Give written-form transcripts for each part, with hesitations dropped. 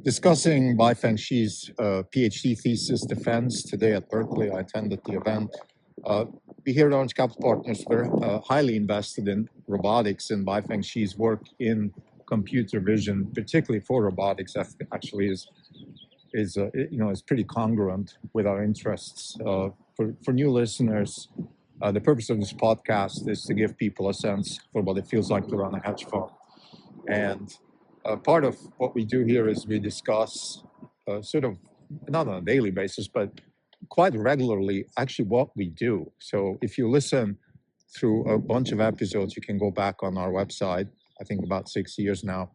discussing Baifeng Shi's PhD thesis defense today at Berkeley. I attended the event. We here at Orange Capital Partners, we're highly invested in robotics, and Baifeng Shi's work in computer vision, particularly for robotics, actually is pretty congruent with our interests. For new listeners, the purpose of this podcast is to give people a sense for what it feels like to run a hedge fund. And part of what we do here is we discuss sort of, not on a daily basis, but quite regularly, actually what we do. So if you listen through a bunch of episodes, you can go back on our website, I think about 6 years now.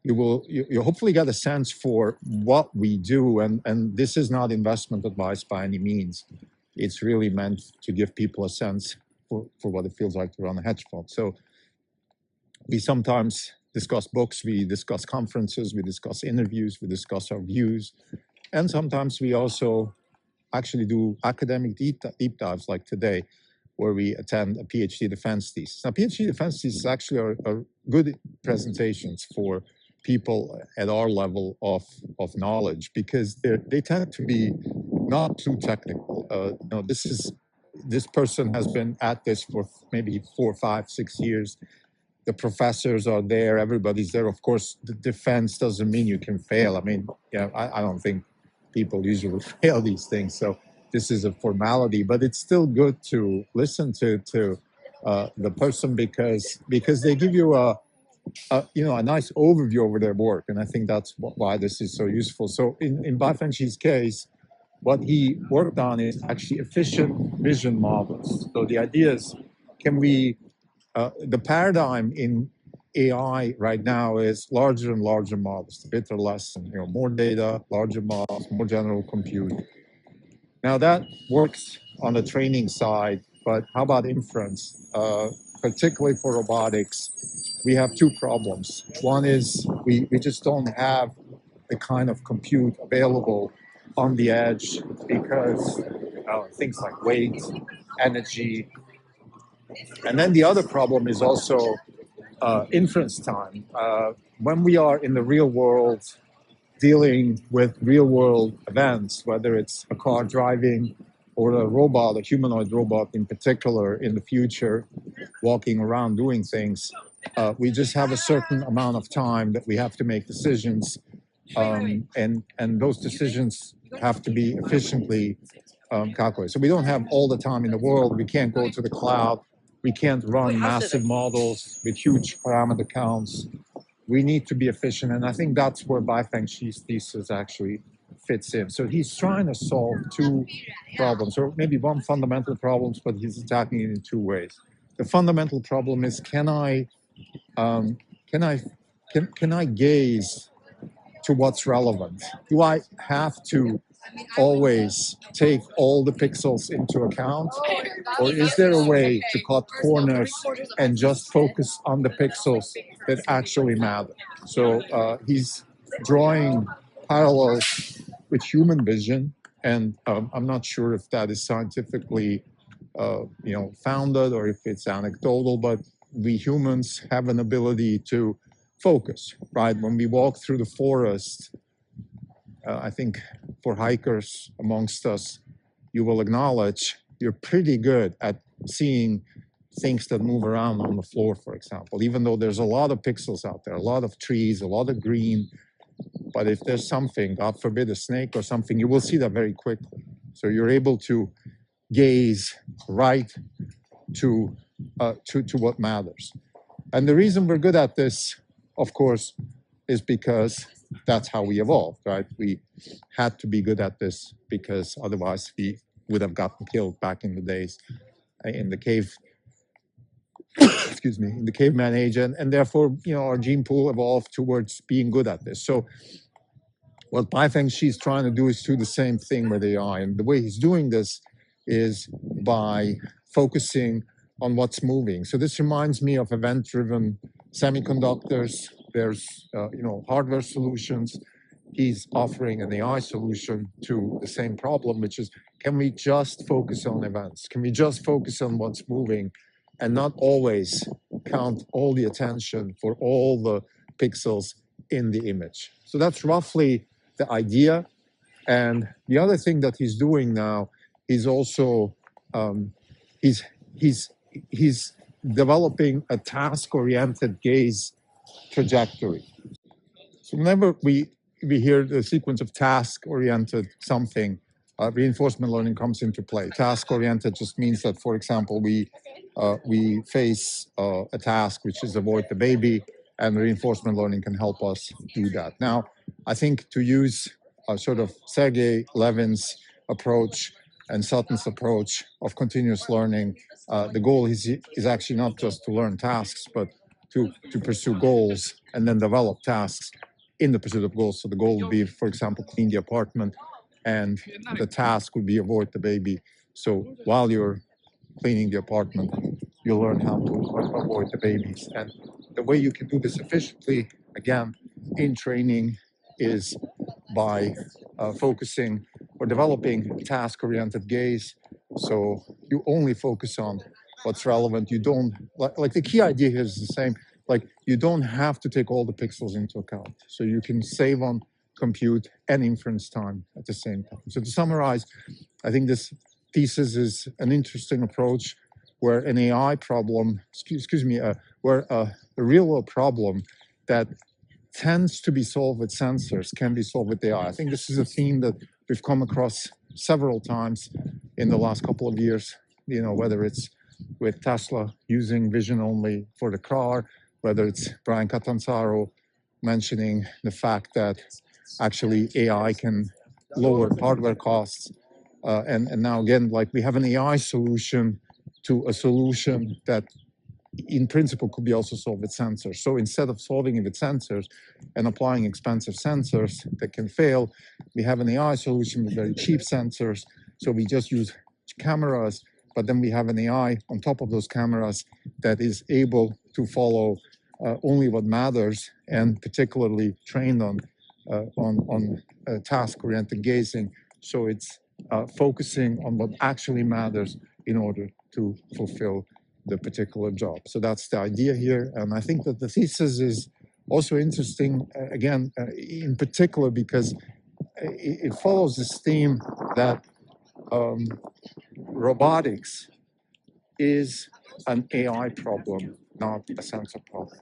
You hopefully get a sense for what we do. And this is not investment advice by any means. It's really meant to give people a sense for what it feels like to run a hedge fund. So we sometimes discuss books, we discuss conferences, we discuss interviews, we discuss our views. And sometimes we also actually do academic deep dives like today, where we attend a PhD defense thesis. Now, PhD defense theses actually are good presentations for people at our level of knowledge, because they tend to be not too technical. This person has been at this for maybe 4, 5, 6 years. The professors are there, everybody's there. Of course, the defense doesn't mean you can fail. I mean, I don't think people usually fail these things. So this is a formality, but it's still good to listen to the person because they give you a nice overview over their work. And I think that's why this is so useful. So in Baifeng Shi's case, what he worked on is actually efficient vision models. So the idea is, can we the paradigm in AI right now is larger and larger models, a bit or less, and more data, larger models, more general compute. Now that works on the training side, but how about inference? Particularly for robotics, we have two problems. One is we just don't have the kind of compute available on the edge because things like weight, energy. And then the other problem is also inference time. When we are in the real world dealing with real world events, whether it's a car driving or a robot, a humanoid robot in particular in the future, walking around doing things, we just have a certain amount of time that we have to make decisions. And those decisions have to be efficiently calculated. So we don't have all the time in the world. We can't go to the cloud. We can't run massive models with huge parameter counts. We need to be efficient. And I think that's where Baifeng Shi's thesis actually fits in. So he's trying to solve two problems, or maybe one fundamental problem, but he's attacking it in two ways. The fundamental problem is, can I gaze to what's relevant? Do I have to always take all the pixels into account? Or is there a way to cut corners and just focus on the pixels that actually matter? So he's drawing parallels with human vision, and I'm not sure if that is scientifically founded or if it's anecdotal, but we humans have an ability to focus, right? When we walk through the forest, I think for hikers amongst us, you will acknowledge you're pretty good at seeing things that move around on the floor, for example, even though there's a lot of pixels out there, a lot of trees, a lot of green. But if there's something, God forbid, a snake or something, you will see that very quickly. So you're able to gaze right to what matters. And the reason we're good at this, of course, is because that's how we evolved, right? We had to be good at this because otherwise we would have gotten killed back in the days in the cave, in the caveman age. And therefore, our gene pool evolved towards being good at this. So what Baifeng Shi is trying to do is do the same thing with AI. And the way he's doing this is by focusing on what's moving. So this reminds me of event-driven semiconductors. There's hardware solutions. He's offering an AI solution to the same problem, which is, can we just focus on events? Can we just focus on what's moving and not always count all the attention for all the pixels in the image. So that's roughly the idea. And the other thing that he's doing now is also he's he's he's developing a task-oriented gaze trajectory. So whenever we hear the sequence of task-oriented something, reinforcement learning comes into play. Task-oriented just means that, for example, we face a task which is avoid the baby, and reinforcement learning can help us do that. Now, I think to use sort of Sergey Levin's approach and Sutton's approach of continuous learning, the goal is actually not just to learn tasks, but to pursue goals and then develop tasks in the pursuit of goals. So the goal would be, for example, clean the apartment, and the task would be avoid the baby. So while you're cleaning the apartment, you learn how to avoid the babies. And the way you can do this efficiently, again, in training, is by focusing or developing task-oriented gaze. So you only focus on what's relevant. You don't, like the key idea here is the same. Like, you don't have to take all the pixels into account. So you can save on compute and inference time at the same time. So to summarize, I think this thesis is an interesting approach where an AI problem, where a real-world problem that tends to be solved with sensors can be solved with AI. I think this is a theme that we've come across several times in the last couple of years, whether it's with Tesla using vision only for the car, whether it's Brian Catanzaro mentioning the fact that actually AI can lower hardware costs. And now again, like, we have an AI solution to a solution that in principle could be also solved with sensors. So instead of solving it with sensors and applying expensive sensors that can fail, we have an AI solution with very cheap sensors. So we just use cameras, but then we have an AI on top of those cameras that is able to follow only what matters, and particularly trained on task-oriented gazing. So it's focusing on what actually matters in order to fulfill the particular job. So that's the idea here. And I think that the thesis is also interesting, again, in particular, because it follows this theme that robotics is an AI problem, not a sensor problem.